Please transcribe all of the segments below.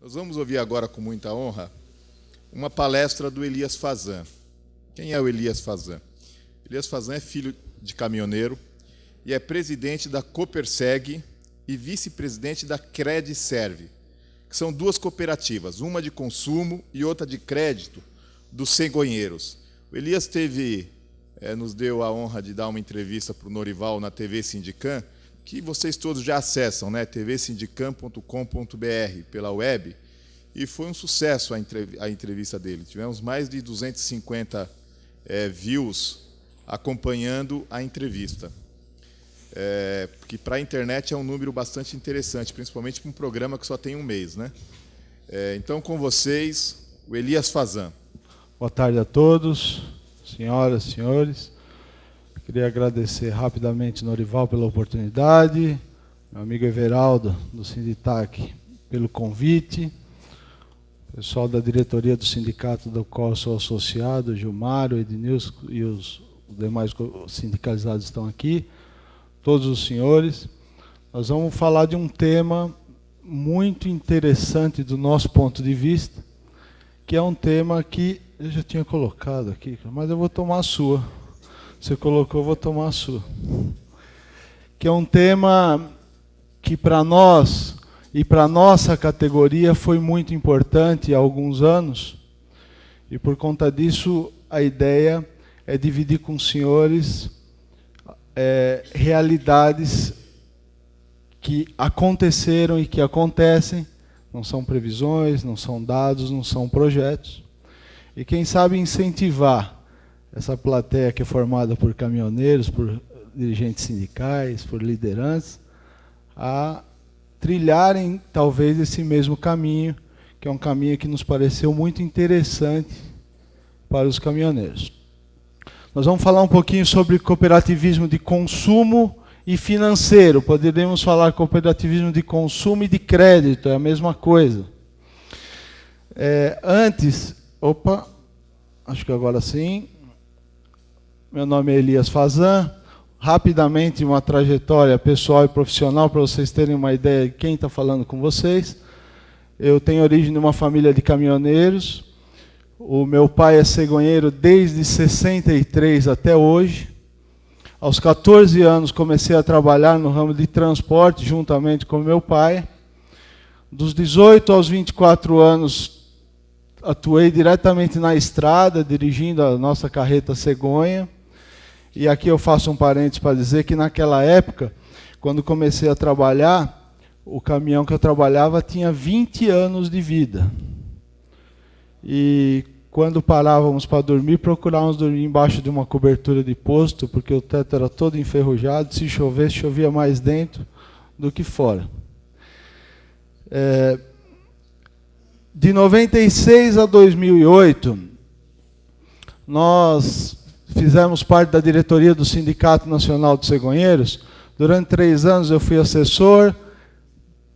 Nós vamos ouvir agora, com muita honra, uma palestra do Elias Fazan. Quem é o Elias Fazan? Elias Fazan é filho de caminhoneiro e é presidente da Coperseg e vice-presidente da Credserve, que são duas cooperativas, uma de consumo e outra de crédito, dos cegonheiros. O Elias nos deu a honra de dar uma entrevista para o Norival na TV Sindicam, que vocês todos já acessam, né? tvsindicam.com.br, pela web, e foi um sucesso a entrevista dele. Tivemos mais de 250 views acompanhando a entrevista. Que para a internet é um número bastante interessante, principalmente para um programa que só tem um mês, né? Então, com vocês, o Elias Fazan. Boa tarde a todos, senhoras e senhores. Queria agradecer rapidamente ao Norival pela oportunidade, meu amigo Everaldo, do Sinditac, pelo convite, pessoal da diretoria do sindicato do qual eu sou associado, o Gilmar, o Ednilson e os demais sindicalizados estão aqui, todos os senhores. Nós vamos falar de um tema muito interessante do nosso ponto de vista, que é um tema que eu já tinha colocado aqui, mas eu vou tomar a sua. Você colocou, eu vou tomar a sua. Que é um tema que para nós e para nossa categoria foi muito importante há alguns anos. E por conta disso, a ideia é dividir com os senhores realidades que aconteceram e que acontecem. Não são previsões, não são dados, não são projetos. E quem sabe incentivar essa plateia que é formada por caminhoneiros, por dirigentes sindicais, por lideranças, a trilharem talvez esse mesmo caminho, que é um caminho que nos pareceu muito interessante para os caminhoneiros. Nós vamos falar um pouquinho sobre cooperativismo de consumo e financeiro. Poderíamos falar cooperativismo de consumo e de crédito, é a mesma coisa. Acho que agora sim. Meu nome é Elias Fazan. Rapidamente, uma trajetória pessoal e profissional, para vocês terem uma ideia de quem está falando com vocês. Eu tenho origem de uma família de caminhoneiros. O meu pai é cegonheiro desde 63 até hoje. Aos 14 anos, comecei a trabalhar no ramo de transporte, juntamente com meu pai. Dos 18 aos 24 anos, atuei diretamente na estrada, dirigindo a nossa carreta cegonha. E aqui eu faço um parênteses para dizer que naquela época, quando comecei a trabalhar, o caminhão que eu trabalhava tinha 20 anos de vida. E quando parávamos para dormir, procurávamos dormir embaixo de uma cobertura de posto, porque o teto era todo enferrujado, se chovesse, chovia mais dentro do que fora. De 96 a 2008, nós fizemos parte da diretoria do Sindicato Nacional de Cegonheiros. Durante 3 anos eu fui assessor,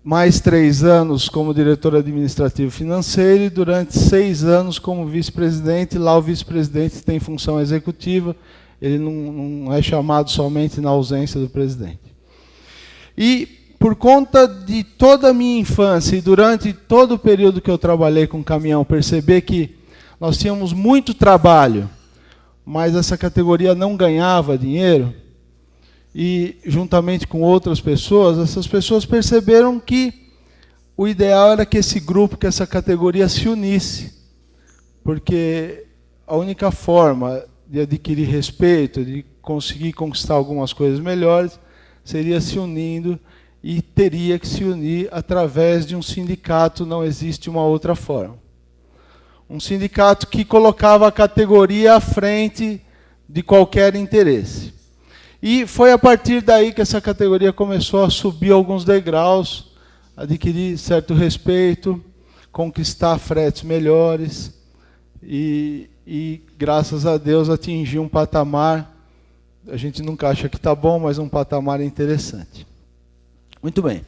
mais 3 anos como diretor administrativo financeiro e durante 6 anos como vice-presidente. Lá o vice-presidente tem função executiva, ele não é chamado somente na ausência do presidente. E por conta de toda a minha infância e durante todo o período que eu trabalhei com caminhão, perceber que nós tínhamos muito trabalho, mas essa categoria não ganhava dinheiro, e juntamente com outras pessoas, essas pessoas perceberam que o ideal era que esse grupo, que essa categoria se unisse, porque a única forma de adquirir respeito, de conseguir conquistar algumas coisas melhores, seria se unindo, e teria que se unir através de um sindicato, não existe uma outra forma. Um sindicato que colocava a categoria à frente de qualquer interesse. E foi a partir daí que essa categoria começou a subir alguns degraus, adquirir certo respeito, conquistar fretes melhores e graças a Deus, atingir um patamar, a gente nunca acha que está bom, mas um patamar interessante. Muito bem.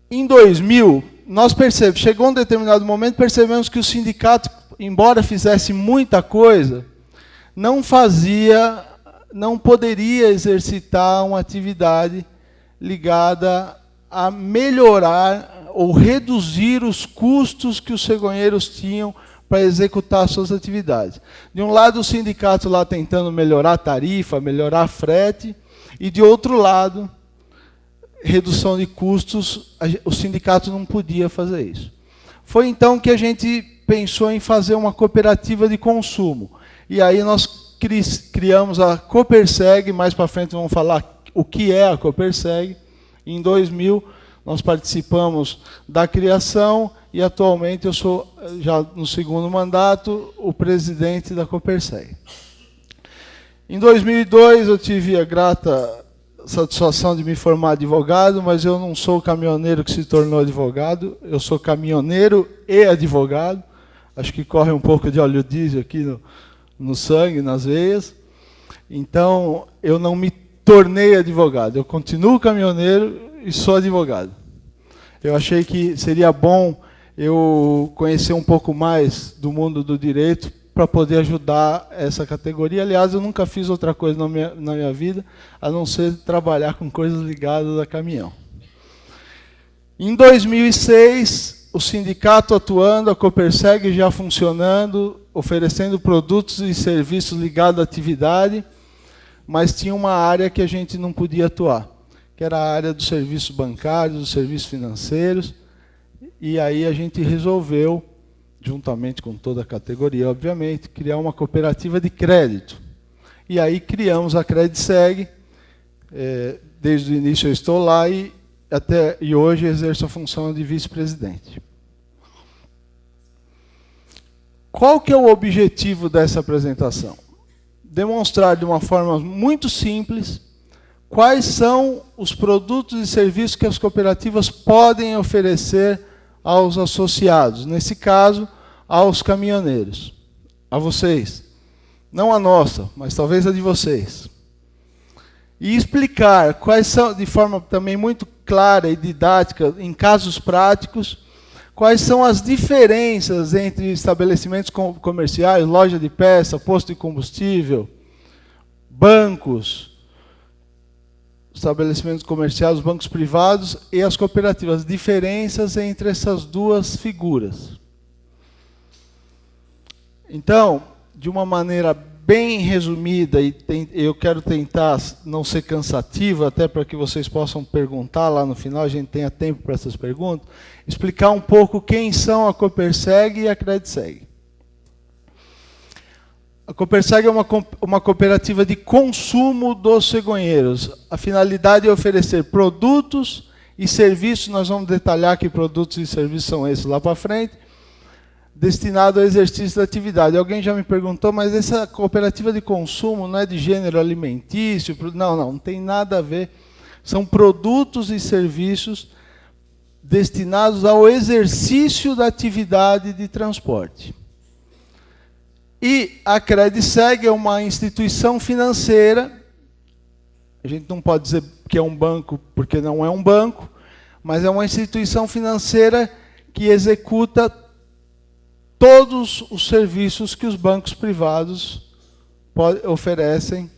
Em 2000, chegou um determinado momento, percebemos que o sindicato, embora fizesse muita coisa, não poderia exercitar uma atividade ligada a melhorar ou reduzir os custos que os cegonheiros tinham para executar suas atividades. De um lado, o sindicato lá tentando melhorar a tarifa, melhorar a frete, e de outro lado, redução de custos, o sindicato não podia fazer isso. Foi então que a gente pensou em fazer uma cooperativa de consumo. E aí nós criamos a Coperseg, mais para frente vamos falar o que é a Coperseg. Em 2000, nós participamos da criação e atualmente eu sou, já no segundo mandato, o presidente da Coperseg. Em 2002, eu tive a grata satisfação de me formar advogado, mas eu não sou o caminhoneiro que se tornou advogado, eu sou caminhoneiro e advogado. Acho que corre um pouco de óleo diesel aqui no sangue, nas veias. Então, eu não me tornei advogado, eu continuo caminhoneiro e sou advogado. Eu achei que seria bom eu conhecer um pouco mais do mundo do direito para poder ajudar essa categoria. Aliás, eu nunca fiz outra coisa na minha vida, a não ser trabalhar com coisas ligadas a caminhão. Em 2006, o sindicato atuando, a Coperseg já funcionando, oferecendo produtos e serviços ligados à atividade, mas tinha uma área que a gente não podia atuar, que era a área dos serviços bancários, dos serviços financeiros, e aí a gente resolveu, juntamente com toda a categoria, obviamente, criar uma cooperativa de crédito. E aí criamos a Crediseg, desde o início eu estou lá e hoje exerço a função de vice-presidente. Qual que é o objetivo dessa apresentação? Demonstrar de uma forma muito simples quais são os produtos e serviços que as cooperativas podem oferecer aos associados, nesse caso, aos caminhoneiros, a vocês. Não a nossa, mas talvez a de vocês. E explicar quais são, de forma também muito clara e didática, em casos práticos, quais são as diferenças entre estabelecimentos comerciais, loja de peça, posto de combustível, bancos, estabelecimentos comerciais, os bancos privados e as cooperativas, diferenças entre essas duas figuras. Então, de uma maneira bem resumida, e eu quero tentar não ser cansativo, até para que vocês possam perguntar lá no final, a gente tenha tempo para essas perguntas, explicar um pouco quem são a Coperseg e a Crediseg. A Coperseg é uma cooperativa de consumo dos cegonheiros. A finalidade é oferecer produtos e serviços, nós vamos detalhar que produtos e serviços são esses lá para frente, destinado ao exercício da atividade. Alguém já me perguntou, mas essa cooperativa de consumo não é de gênero alimentício? Não tem nada a ver. São produtos e serviços destinados ao exercício da atividade de transporte. E a Crediseg é uma instituição financeira, a gente não pode dizer que é um banco, porque não é um banco, mas é uma instituição financeira que executa todos os serviços que os bancos privados oferecem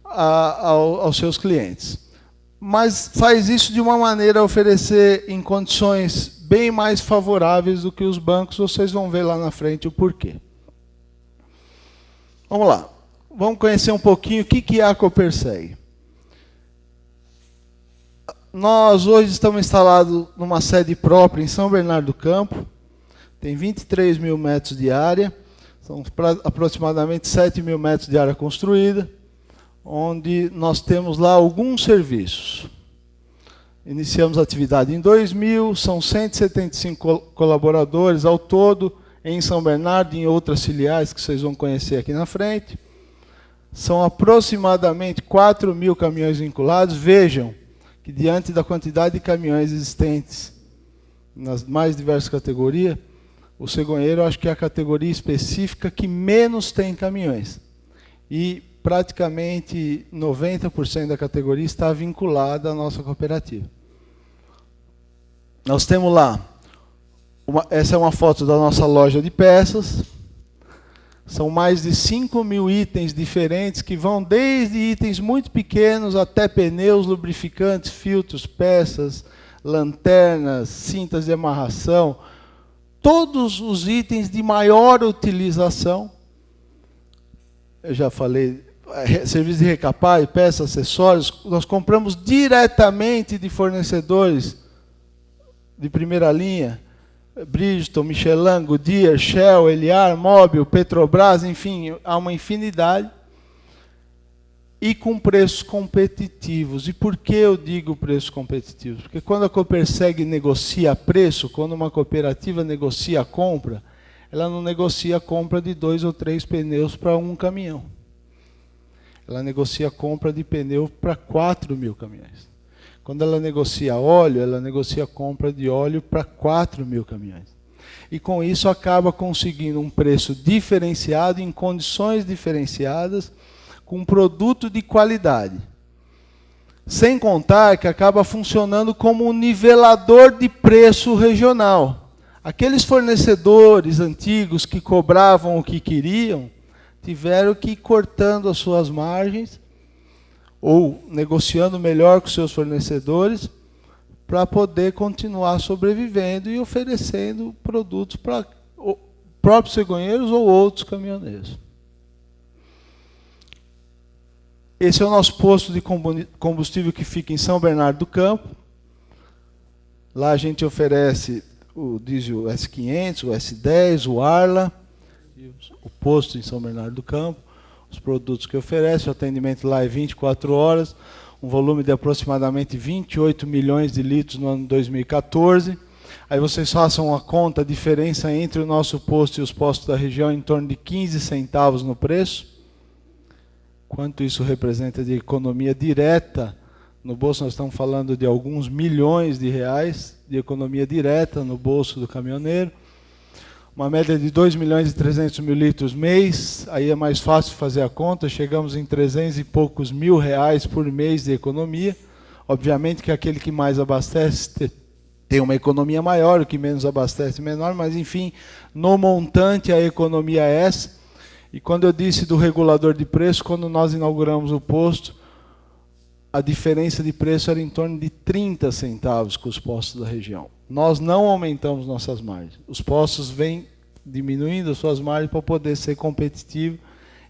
aos seus clientes. Mas faz isso de uma maneira a oferecer em condições bem mais favoráveis do que os bancos, vocês vão ver lá na frente o porquê. Vamos lá, vamos conhecer um pouquinho o que é a Coperseg. Nós hoje estamos instalados numa sede própria em São Bernardo do Campo, tem 23 mil metros de área, são aproximadamente 7 mil metros de área construída, onde nós temos lá alguns serviços. Iniciamos a atividade em 2000, são 175 colaboradores ao todo, em São Bernardo e em outras filiais que vocês vão conhecer aqui na frente. São aproximadamente 4 mil caminhões vinculados. Vejam que, diante da quantidade de caminhões existentes nas mais diversas categorias, o cegonheiro, acho que é a categoria específica que menos tem caminhões. E praticamente 90% da categoria está vinculada à nossa cooperativa. Nós temos lá, essa é uma foto da nossa loja de peças. São mais de 5 mil itens diferentes, que vão desde itens muito pequenos até pneus, lubrificantes, filtros, peças, lanternas, cintas de amarração, todos os itens de maior utilização. Eu já falei, serviço de recapagem, peças, acessórios, nós compramos diretamente de fornecedores de primeira linha, Bridgestone, Michelin, Goodyear, Shell, Eliar, Mobil, Petrobras, enfim, há uma infinidade. E com preços competitivos. E por que eu digo preços competitivos? Porque quando a Coperseg negocia preço, quando uma cooperativa negocia a compra, ela não negocia a compra de 2 ou 3 pneus para um caminhão. Ela negocia a compra de pneu para 4.000 caminhões. Quando ela negocia óleo, ela negocia a compra de óleo para 4.000 caminhões. E com isso acaba conseguindo um preço diferenciado, em condições diferenciadas, com um produto de qualidade. Sem contar que acaba funcionando como um nivelador de preço regional. Aqueles fornecedores antigos que cobravam o que queriam, tiveram que ir cortando as suas margens, ou negociando melhor com seus fornecedores, para poder continuar sobrevivendo e oferecendo produtos para próprios cegonheiros ou outros caminhoneiros. Esse é o nosso posto de combustível que fica em São Bernardo do Campo. Lá a gente oferece o diesel S500, o S10, o Arla, o posto em São Bernardo do Campo. Os produtos que oferece, o atendimento lá é 24 horas, um volume de aproximadamente 28 milhões de litros no ano 2014. Aí vocês façam a conta, a diferença entre o nosso posto e os postos da região em torno de 15 centavos no preço. Quanto isso representa de economia direta no bolso? Nós estamos falando de alguns milhões de reais de economia direta no bolso do caminhoneiro. Uma média de 2 milhões e 300 mil litros mês, aí é mais fácil fazer a conta, chegamos em 300 e poucos mil reais por mês de economia. Obviamente que aquele que mais abastece tem uma economia maior, o que menos abastece menor, mas enfim, no montante a economia é essa. E quando eu disse do regulador de preço, quando nós inauguramos o posto, a diferença de preço era em torno de 30 centavos com os postos da região. Nós não aumentamos nossas margens. Os postos vêm diminuindo as suas margens para poder ser competitivo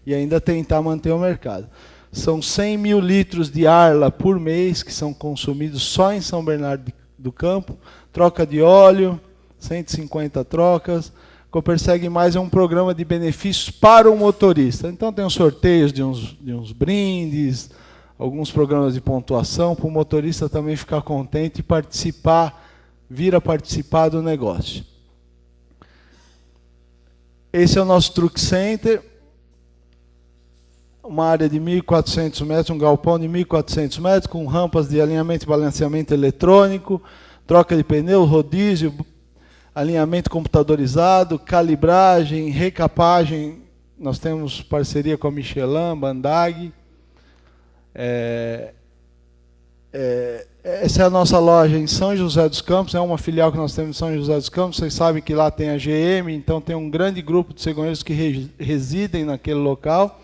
e ainda tentar manter o mercado. São 100 mil litros de Arla por mês que são consumidos só em São Bernardo do Campo. Troca de óleo, 150 trocas. Coperseg Mais é um programa de benefícios para o motorista. Então tem os sorteios de uns brindes, alguns programas de pontuação, para o motorista também ficar contente e participar, vir a participar do negócio. Esse é o nosso Truck Center, uma área de 1.400 metros, um galpão de 1.400 metros, com rampas de alinhamento e balanceamento eletrônico, troca de pneu, rodízio, alinhamento computadorizado, calibragem, recapagem. Nós temos parceria com a Michelin, Bandag. Essa é a nossa loja em São José dos Campos, é uma filial que nós temos em São José dos Campos. Vocês sabem que lá tem a GM, então tem um grande grupo de cegonheiros que residem naquele local.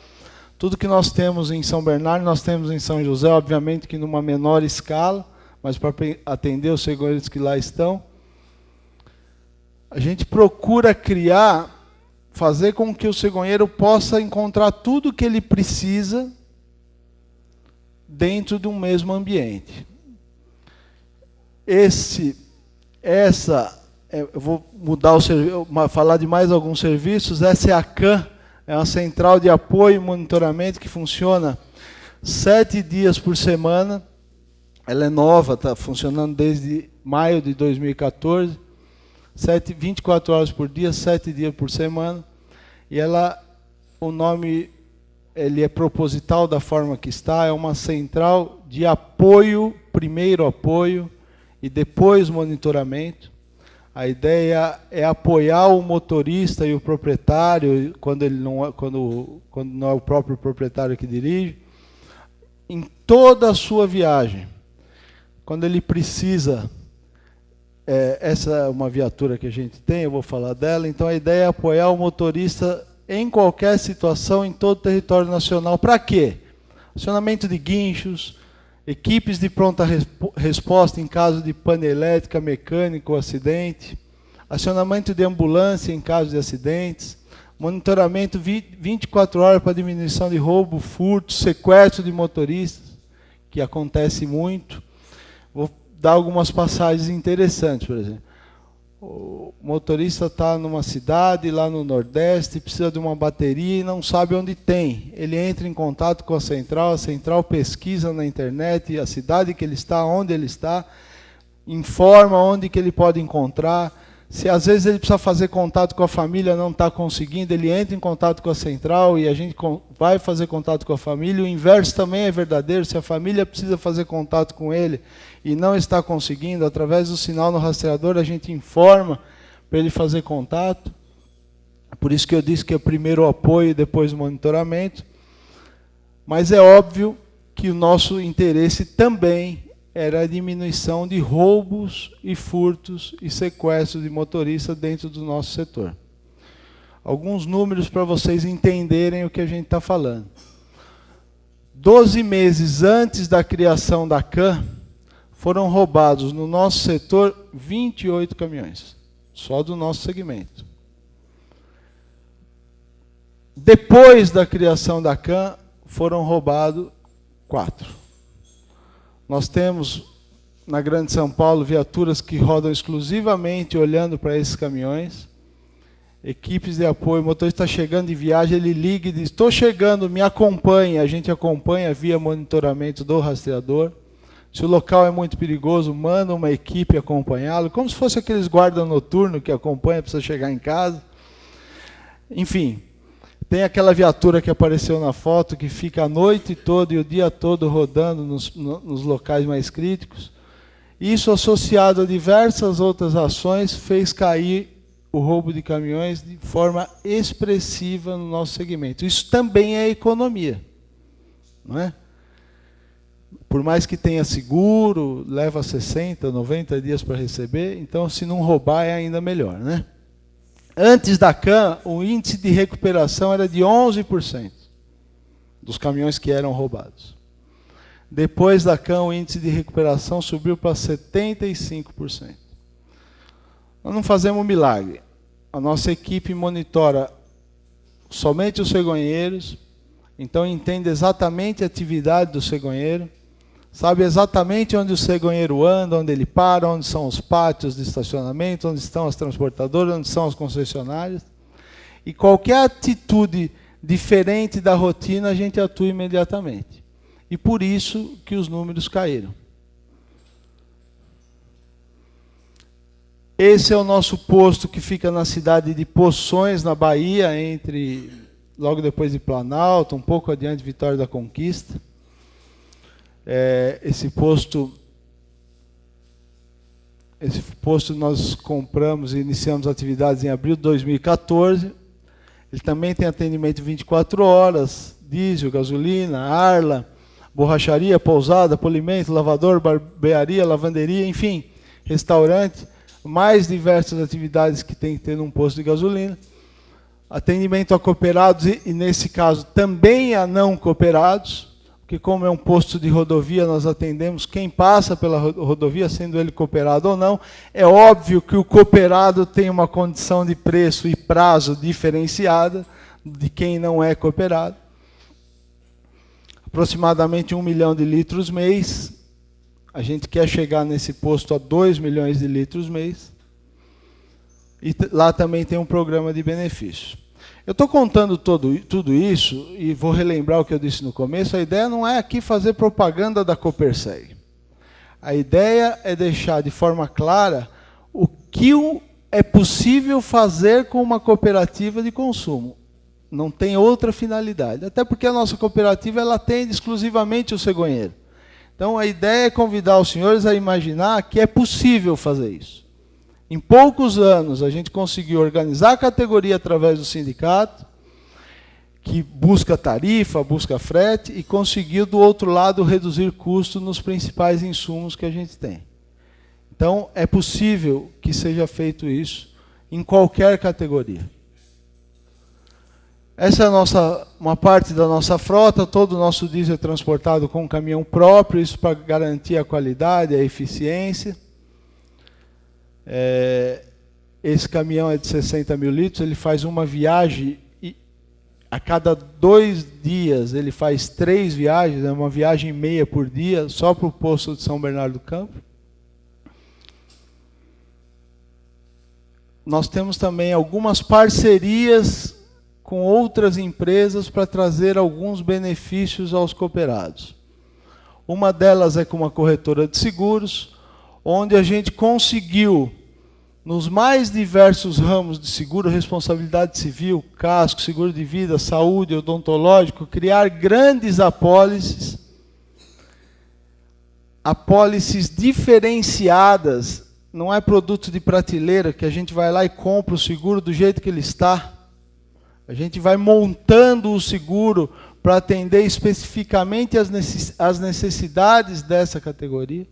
Tudo que nós temos em São Bernardo, nós temos em São José, obviamente que numa menor escala, mas para atender os cegonheiros que lá estão. A gente procura fazer com que o cegonheiro possa encontrar tudo o que ele precisa dentro de um mesmo ambiente. Eu vou mudar falar de mais alguns serviços. Essa é a CAN, é uma central de apoio e monitoramento que funciona 7 dias por semana. Ela é nova, está funcionando desde maio de 2014. 24 horas por dia, 7 dias por semana. E o nome ele é proposital da forma que está, é uma central de apoio, primeiro apoio e depois monitoramento. A ideia é apoiar o motorista e o proprietário, quando não é o próprio proprietário que dirige, em toda a sua viagem. Quando ele precisa, essa é uma viatura que a gente tem, eu vou falar dela, então a ideia é apoiar o motorista em qualquer situação, em todo o território nacional. Para quê? Acionamento de guinchos, equipes de pronta resposta em caso de pane elétrica, mecânico ou acidente, acionamento de ambulância em caso de acidentes, monitoramento 24 horas para diminuição de roubo, furto, sequestro de motoristas, que acontece muito. Vou dar algumas passagens interessantes, por exemplo. O motorista está numa cidade lá no Nordeste, precisa de uma bateria e não sabe onde tem. Ele entra em contato com a central pesquisa na internet a cidade que ele está, onde ele está, informa onde que ele pode encontrar. Se às vezes ele precisa fazer contato com a família, não está conseguindo, ele entra em contato com a central e a gente vai fazer contato com a família. O inverso também é verdadeiro. Se a família precisa fazer contato com ele e não está conseguindo, através do sinal no rastreador, a gente informa para ele fazer contato. Por isso que eu disse que é primeiro o apoio e depois o monitoramento. Mas é óbvio que o nosso interesse também era a diminuição de roubos e furtos e sequestros de motoristas dentro do nosso setor. Alguns números para vocês entenderem o que a gente está falando. 12 meses antes da criação da CAN, foram roubados no nosso setor 28 caminhões, só do nosso segmento. Depois da criação da CAN, foram roubados 4. Nós temos, na Grande São Paulo, viaturas que rodam exclusivamente olhando para esses caminhões. Equipes de apoio, o motorista está chegando de viagem, ele liga e diz, estou chegando, me acompanhe. A gente acompanha via monitoramento do rastreador. Se o local é muito perigoso, manda uma equipe acompanhá-lo, como se fosse aqueles guardas noturnos que acompanham para você chegar em casa. Enfim, tem aquela viatura que apareceu na foto, que fica a noite toda e o dia todo rodando nos locais mais críticos. Isso, associado a diversas outras ações, fez cair o roubo de caminhões de forma expressiva no nosso segmento. Isso também é economia, não é? Por mais que tenha seguro, leva 60, 90 dias para receber, então se não roubar é ainda melhor, né? Antes da CAN, o índice de recuperação era de 11% dos caminhões que eram roubados. Depois da CAN, o índice de recuperação subiu para 75%. Nós não fazemos milagre. A nossa equipe monitora somente os cegonheiros, então entende exatamente a atividade do cegonheiro, sabe exatamente onde o cegonheiro anda, onde ele para, onde são os pátios de estacionamento, onde estão as transportadoras, onde são as concessionárias. E qualquer atitude diferente da rotina, a gente atua imediatamente. E por isso que os números caíram. Esse é o nosso posto que fica na cidade de Poções, na Bahia, logo depois de Planalto, um pouco adiante de Vitória da Conquista. Esse posto nós compramos e iniciamos atividades em abril de 2014. Ele também tem atendimento 24 horas, diesel, gasolina, arla, borracharia, pousada, polimento, lavador, barbearia, lavanderia, enfim, restaurante, mais diversas atividades que tem que ter num posto de gasolina. Atendimento a cooperados e nesse caso, também a não cooperados, porque como é um posto de rodovia, nós atendemos quem passa pela rodovia, sendo ele cooperado ou não. É óbvio que o cooperado tem uma condição de preço e prazo diferenciada de quem não é cooperado. Aproximadamente 1 milhão de litros mês. A gente quer chegar nesse posto a 2 milhões de litros mês. E lá também tem um programa de benefícios. Eu estou contando tudo isso, e vou relembrar o que eu disse no começo, a ideia não é aqui fazer propaganda da Coperseg. A ideia é deixar de forma clara o que é possível fazer com uma cooperativa de consumo. Não tem outra finalidade. Até porque a nossa cooperativa ela atende exclusivamente o cegonheiro. Então a ideia é convidar os senhores a imaginar que é possível fazer isso. Em poucos anos, a gente conseguiu organizar a categoria através do sindicato, que busca tarifa, busca frete, e conseguiu, do outro lado, reduzir custo nos principais insumos que a gente tem. Então, é possível que seja feito isso em qualquer categoria. Essa é uma parte da nossa frota, todo o nosso diesel é transportado com um caminhão próprio, isso para garantir a qualidade, a eficiência. Esse caminhão é de 60 mil litros, ele faz uma viagem, e a cada 2 dias ele faz 3 viagens, é uma viagem e meia por dia, só para o posto de São Bernardo do Campo. Nós temos também algumas parcerias com outras empresas para trazer alguns benefícios aos cooperados. Uma delas é com uma corretora de seguros, onde a gente conseguiu, nos mais diversos ramos de seguro, responsabilidade civil, casco, seguro de vida, saúde, odontológico, criar grandes apólices diferenciadas. Não é produto de prateleira que a gente vai lá e compra o seguro do jeito que ele está. A gente vai montando o seguro para atender especificamente as necessidades dessa categoria.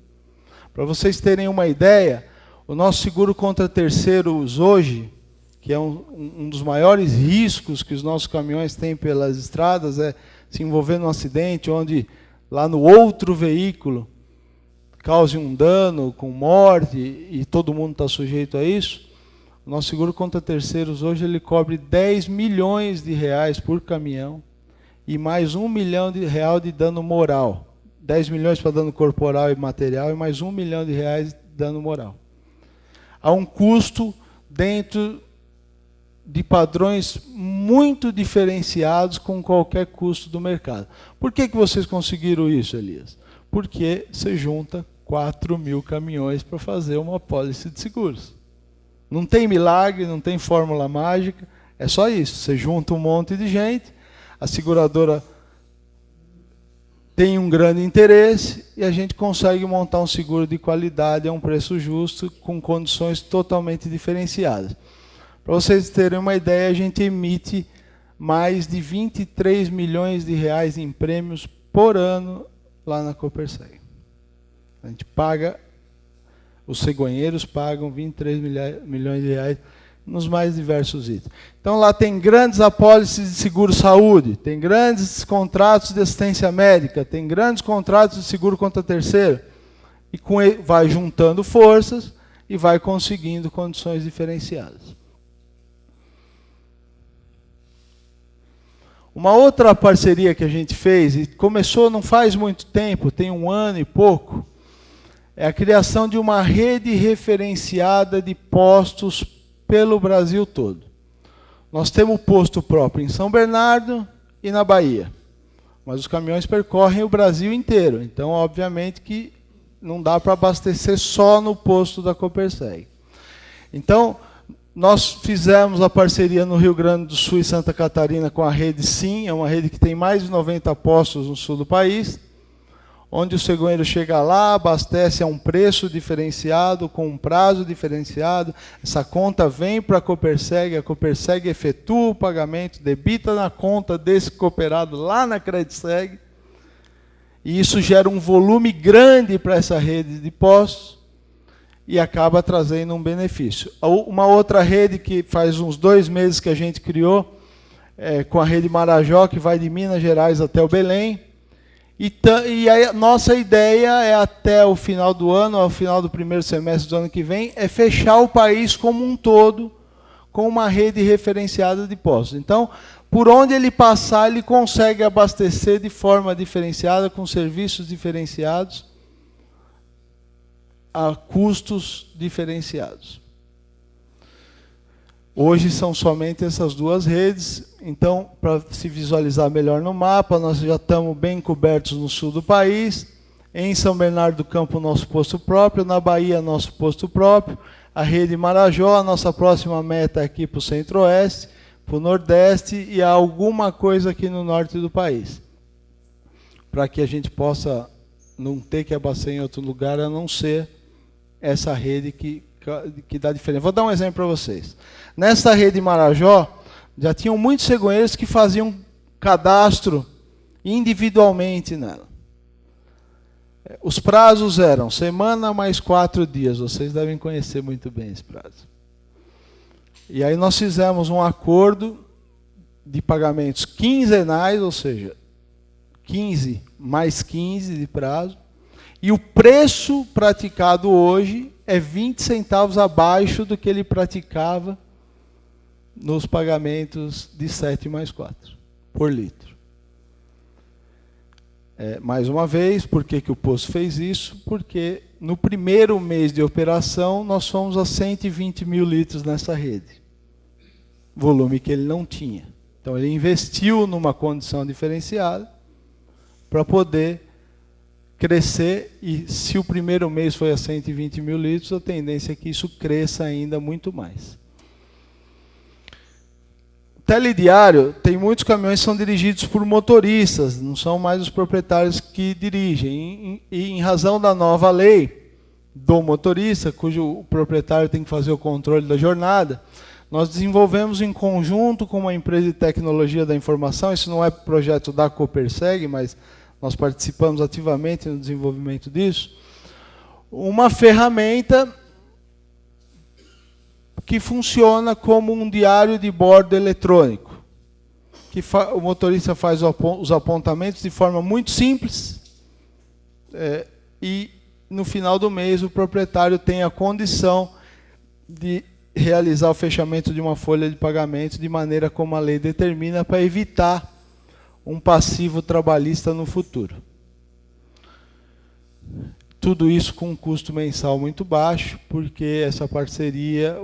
Para vocês terem uma ideia, o nosso seguro contra terceiros hoje, que é um dos maiores riscos que os nossos caminhões têm pelas estradas, é se envolver num acidente onde lá no outro veículo cause um dano com morte e todo mundo está sujeito a isso. O nosso seguro contra terceiros hoje ele cobre 10 milhões de reais por caminhão e mais 1 milhão de reais de dano moral. 10 milhões para dano corporal e material e mais 1 milhão de reais de dano moral. Há um custo dentro de padrões muito diferenciados com qualquer custo do mercado. Por que vocês conseguiram isso, Elias? Porque você junta 4 mil caminhões para fazer uma apólice de seguros. Não tem milagre, não tem fórmula mágica, é só isso. Você junta um monte de gente, a seguradora tem um grande interesse e a gente consegue montar um seguro de qualidade a um preço justo, com condições totalmente diferenciadas. Para vocês terem uma ideia, a gente emite mais de 23 milhões de reais em prêmios por ano lá na Coperseg. A gente paga, os cegonheiros pagam 23 milhões de reais nos mais diversos itens. Então lá tem grandes apólices de seguro-saúde, tem grandes contratos de assistência médica, tem grandes contratos de seguro contra terceiro. E vai juntando forças e vai conseguindo condições diferenciadas. Uma outra parceria que a gente fez, e começou não faz muito tempo, tem 1 ano e pouco, é a criação de uma rede referenciada de postos pelo Brasil todo. Nós temos posto próprio em São Bernardo e na Bahia, mas os caminhões percorrem o Brasil inteiro, então obviamente que não dá para abastecer só no posto da Coperseg. Então, nós fizemos a parceria no Rio Grande do Sul e Santa Catarina com a rede Sim, é uma rede que tem mais de 90 postos no sul do país, onde o cegonheiro chega lá, abastece a um preço diferenciado, com um prazo diferenciado, essa conta vem para a Coperseg efetua o pagamento, debita na conta desse cooperado lá na Crediseg, e isso gera um volume grande para essa rede de postos, e acaba trazendo um benefício. Uma outra rede que faz uns 2 meses que a gente criou, com a rede Marajó, que vai de Minas Gerais até o Belém, e a nossa ideia é até o final do ano, ao final do primeiro semestre do ano que vem, é fechar o país como um todo com uma rede referenciada de postos. Então, por onde ele passar, ele consegue abastecer de forma diferenciada, com serviços diferenciados, a custos diferenciados. Hoje são somente essas 2 redes, então, para se visualizar melhor no mapa, nós já estamos bem cobertos no sul do país, em São Bernardo do Campo, nosso posto próprio, na Bahia, nosso posto próprio, a rede Marajó, a nossa próxima meta é aqui para o centro-oeste, para o nordeste e alguma coisa aqui no norte do país, para que a gente possa não ter que abastecer em outro lugar, a não ser essa rede que dá diferença. Vou dar um exemplo para vocês. Nessa rede Marajó, já tinham muitos cegonheiros que faziam cadastro individualmente nela. Os prazos eram semana mais 4 dias. Vocês devem conhecer muito bem esse prazo. E aí nós fizemos um acordo de pagamentos quinzenais, ou seja, 15 mais 15 de prazo, e o preço praticado hoje é 20 centavos abaixo do que ele praticava nos pagamentos de 7 mais 4 por litro. Mais uma vez, por que o posto fez isso? Porque no primeiro mês de operação nós fomos a 120 mil litros nessa rede, volume que ele não tinha. Então ele investiu numa condição diferenciada para poder crescer, e se o primeiro mês foi a 120 mil litros, a tendência é que isso cresça ainda muito mais. Telediário, tem muitos caminhões que são dirigidos por motoristas, não são mais os proprietários que dirigem. E em razão da nova lei do motorista, cujo proprietário tem que fazer o controle da jornada, nós desenvolvemos em conjunto com uma empresa de tecnologia da informação, isso não é projeto da Coperseg, mas nós participamos ativamente no desenvolvimento disso, uma ferramenta que funciona como um diário de bordo eletrônico, que o motorista faz os apontamentos de forma muito simples, e no final do mês o proprietário tem a condição de realizar o fechamento de uma folha de pagamento de maneira como a lei determina, para evitar um passivo trabalhista no futuro. Tudo isso com um custo mensal muito baixo, porque essa parceria,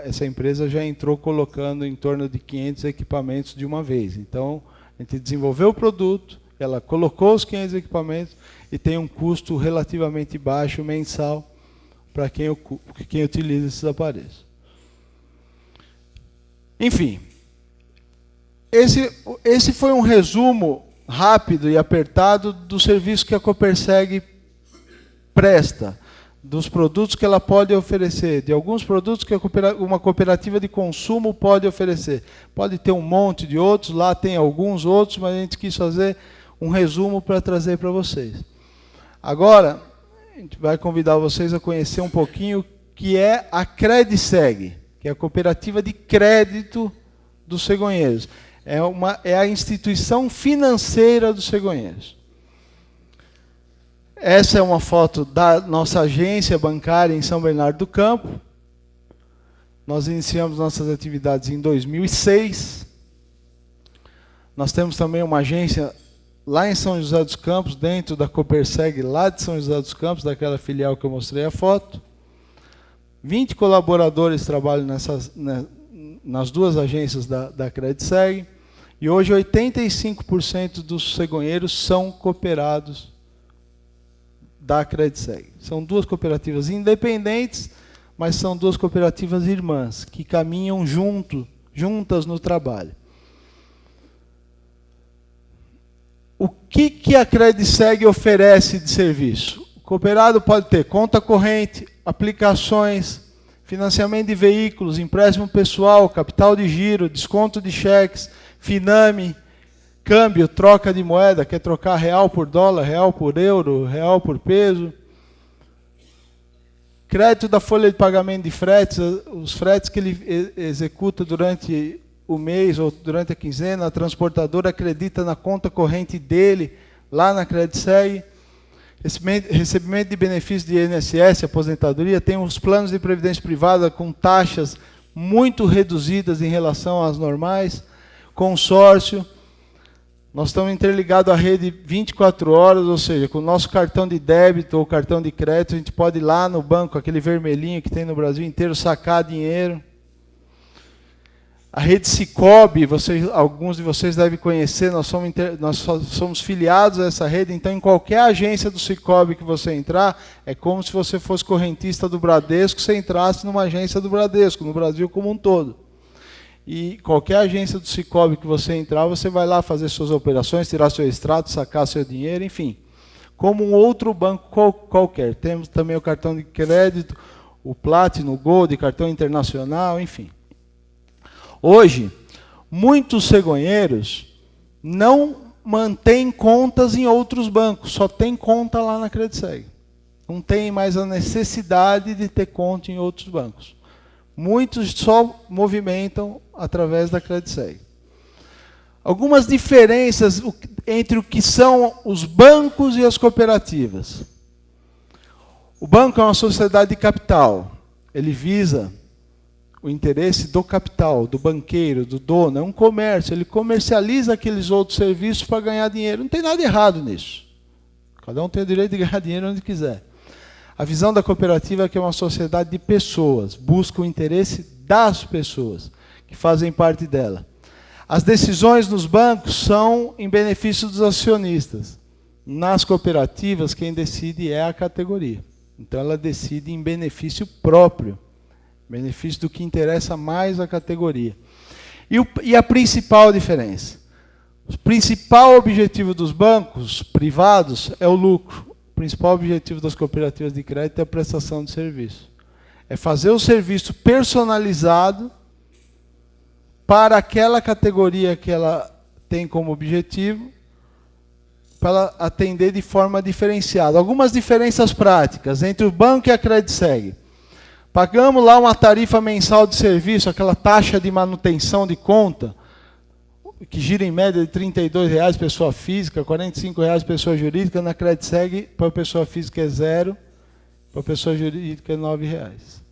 essa empresa já entrou colocando em torno de 500 equipamentos de uma vez. Então, a gente desenvolveu o produto, ela colocou os 500 equipamentos e tem um custo relativamente baixo mensal para quem utiliza esses aparelhos. Enfim, esse foi um resumo rápido e apertado do serviço que a Coperseg presta, dos produtos que ela pode oferecer, de alguns produtos que uma cooperativa de consumo pode oferecer. Pode ter um monte de outros, lá tem alguns outros, mas a gente quis fazer um resumo para trazer para vocês. Agora, a gente vai convidar vocês a conhecer um pouquinho o que é a Crediseg, que é a cooperativa de crédito dos cegonheiros. É a instituição financeira dos cegonheiros. Essa é uma foto da nossa agência bancária em São Bernardo do Campo. Nós iniciamos nossas atividades em 2006. Nós temos também uma agência lá em São José dos Campos, dentro da Coperseg, lá de São José dos Campos, daquela filial que eu mostrei a foto. 20 colaboradores trabalham nas duas agências da Crediseg. E hoje 85% dos cegonheiros são cooperados da Crediseg. São duas cooperativas independentes, mas são duas cooperativas irmãs, que caminham juntas no trabalho. O que a Crediseg oferece de serviço? O cooperado pode ter conta corrente, aplicações, financiamento de veículos, empréstimo pessoal, capital de giro, desconto de cheques, Finame, câmbio, troca de moeda, quer trocar real por dólar, real por euro, real por peso. Crédito da folha de pagamento de fretes, os fretes que ele executa durante o mês ou durante a quinzena, a transportadora acredita na conta corrente dele, lá na Crediseg. Recebimento de benefícios de INSS, aposentadoria, tem uns planos de previdência privada com taxas muito reduzidas em relação às normais. Consórcio, nós estamos interligados à rede 24 horas, ou seja, com o nosso cartão de débito ou cartão de crédito, a gente pode ir lá no banco, aquele vermelhinho que tem no Brasil inteiro, sacar dinheiro. A rede Cicobi, alguns de vocês devem conhecer, nós somos filiados a essa rede, então em qualquer agência do Cicobi que você entrar, é como se você fosse correntista do Bradesco, você entrasse numa agência do Bradesco, no Brasil como um todo. E qualquer agência do Cicobi que você entrar, você vai lá fazer suas operações, tirar seu extrato, sacar seu dinheiro, enfim. Como um outro banco qualquer. Temos também o cartão de crédito, o Platinum, o Gold, cartão internacional, enfim. Hoje, muitos cegonheiros não mantêm contas em outros bancos, só tem conta lá na Crediseg. Não tem mais a necessidade de ter conta em outros bancos. Muitos só movimentam através da Crediseg. Algumas diferenças entre o que são os bancos e as cooperativas. O banco é uma sociedade de capital. Ele visa o interesse do capital, do banqueiro, do dono. É um comércio. Ele comercializa aqueles outros serviços para ganhar dinheiro. Não tem nada errado nisso. Cada um tem o direito de ganhar dinheiro onde quiser. A visão da cooperativa é que é uma sociedade de pessoas. Busca o interesse das pessoas que fazem parte dela. As decisões nos bancos são em benefício dos acionistas. Nas cooperativas, quem decide é a categoria. Então, ela decide em benefício próprio, benefício do que interessa mais à categoria. E a principal diferença? O principal objetivo dos bancos privados é o lucro. O principal objetivo das cooperativas de crédito é a prestação de serviço. É fazer o serviço personalizado para aquela categoria que ela tem como objetivo, para ela atender de forma diferenciada. Algumas diferenças práticas entre o banco e a CredSeg. Pagamos lá uma tarifa mensal de serviço, aquela taxa de manutenção de conta, que gira em média de R$ 32,00 pessoa física, R$ 45,00 pessoa jurídica. Na CredSeg, para a pessoa física é 0, para a pessoa jurídica é R$ 9,00.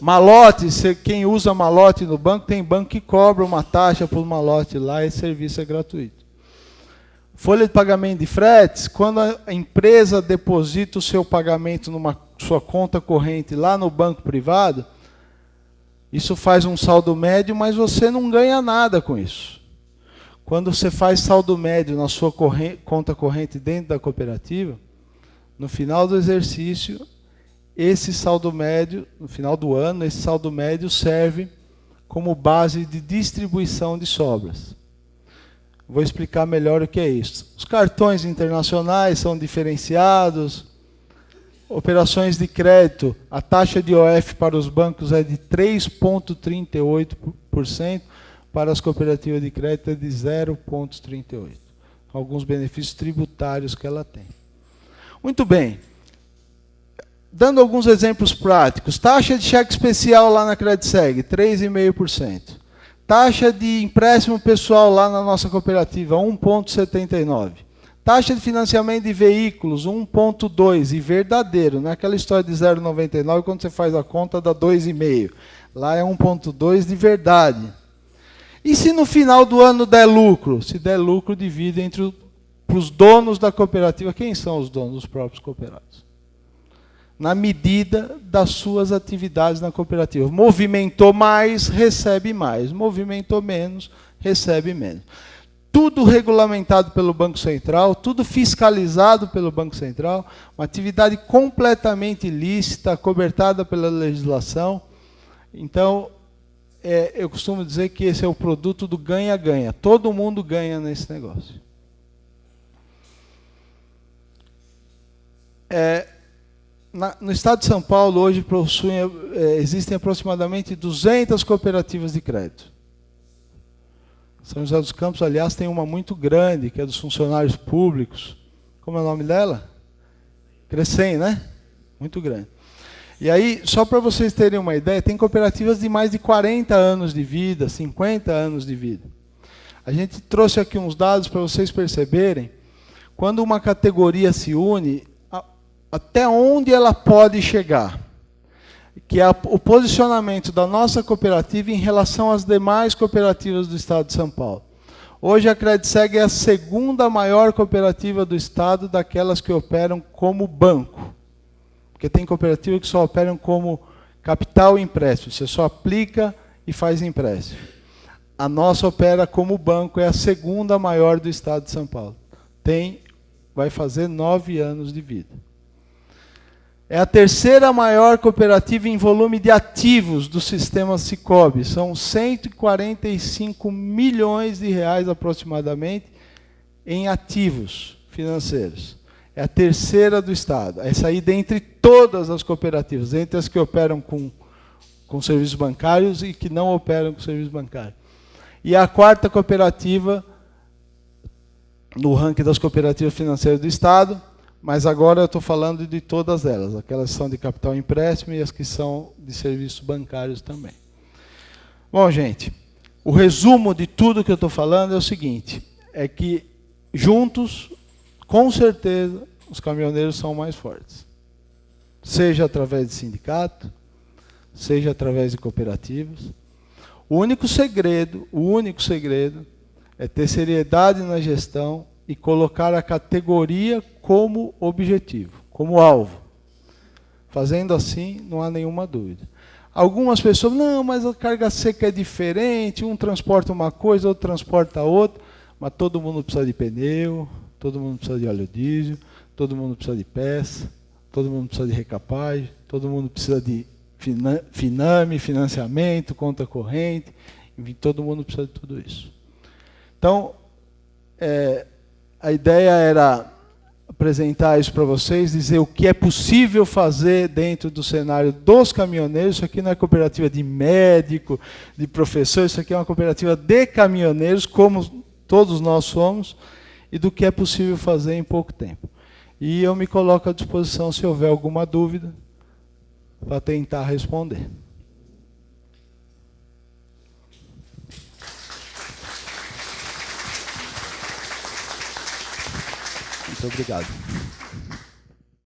Malote, quem usa malote no banco, tem banco que cobra uma taxa por malote lá, esse serviço é gratuito. Folha de pagamento de fretes, quando a empresa deposita o seu pagamento numa sua conta corrente lá no banco privado, isso faz um saldo médio, mas você não ganha nada com isso. Quando você faz saldo médio na sua conta corrente dentro da cooperativa, no final do exercício, esse saldo médio, no final do ano, esse saldo médio serve como base de distribuição de sobras. Vou explicar melhor o que é isso. Os cartões internacionais são diferenciados. Operações de crédito, a taxa de OF para os bancos é de 3,38%, para as cooperativas de crédito é de 0,38%. Alguns benefícios tributários que ela tem. Muito bem. Dando alguns exemplos práticos. Taxa de cheque especial lá na CredSeg, 3,5%. Taxa de empréstimo pessoal lá na nossa cooperativa, 1,79%. Taxa de financiamento de veículos, 1,2%. E verdadeiro, não é aquela história de 0,99, quando você faz a conta dá 2,5%. Lá é 1,2% de verdade. E se no final do ano der lucro? Se der lucro, divide entre os donos da cooperativa. Quem são os donos? Os próprios cooperados. Na medida das suas atividades na cooperativa. Movimentou mais, recebe mais. Movimentou menos, recebe menos. Tudo regulamentado pelo Banco Central, tudo fiscalizado pelo Banco Central, uma atividade completamente lícita, cobertada pela legislação. Então, eu costumo dizer que esse é o produto do ganha-ganha. Todo mundo ganha nesse negócio. No estado de São Paulo, hoje existem aproximadamente 200 cooperativas de crédito. São José dos Campos, aliás, tem uma muito grande, que é dos funcionários públicos. Como é o nome dela? Crescem, né? Muito grande. E aí, só para vocês terem uma ideia, tem cooperativas de mais de 40 anos de vida, 50 anos de vida. A gente trouxe aqui uns dados para vocês perceberem, quando uma categoria se une, até onde ela pode chegar. Que é o posicionamento da nossa cooperativa em relação às demais cooperativas do Estado de São Paulo. Hoje a CredSeg é a segunda maior cooperativa do Estado daquelas que operam como banco. Porque tem cooperativas que só operam como capital e empréstimo. Você só aplica e faz empréstimo. A nossa opera como banco, é a segunda maior do Estado de São Paulo. Vai fazer 9 anos de vida. É a terceira maior cooperativa em volume de ativos do sistema Sicoob. São 145 milhões de reais aproximadamente em ativos financeiros. É a terceira do Estado. Essa aí dentre todas as cooperativas, entre as que operam com serviços bancários e que não operam com serviços bancários. E a quarta cooperativa no ranking das cooperativas financeiras do Estado. Mas agora eu estou falando de todas elas, aquelas que são de capital empréstimo e as que são de serviços bancários também. Bom, gente, o resumo de tudo que eu estou falando é o seguinte, é que juntos, com certeza, os caminhoneiros são mais fortes. Seja através de sindicato, seja através de cooperativas. O único segredo é ter seriedade na gestão e colocar a categoria como objetivo, como alvo. Fazendo assim, não há nenhuma dúvida. Algumas pessoas, não, mas a carga seca é diferente, um transporta uma coisa, outro transporta outra, mas todo mundo precisa de pneu, todo mundo precisa de óleo diesel, todo mundo precisa de peça, todo mundo precisa de recapagem, todo mundo precisa de FINAME, financiamento, conta corrente, enfim, todo mundo precisa de tudo isso. Então, a ideia era apresentar isso para vocês, dizer o que é possível fazer dentro do cenário dos caminhoneiros. Isso aqui não é cooperativa de médico, de professor, isso aqui é uma cooperativa de caminhoneiros, como todos nós somos, e do que é possível fazer em pouco tempo. E eu me coloco à disposição, se houver alguma dúvida, para tentar responder. Muito obrigado.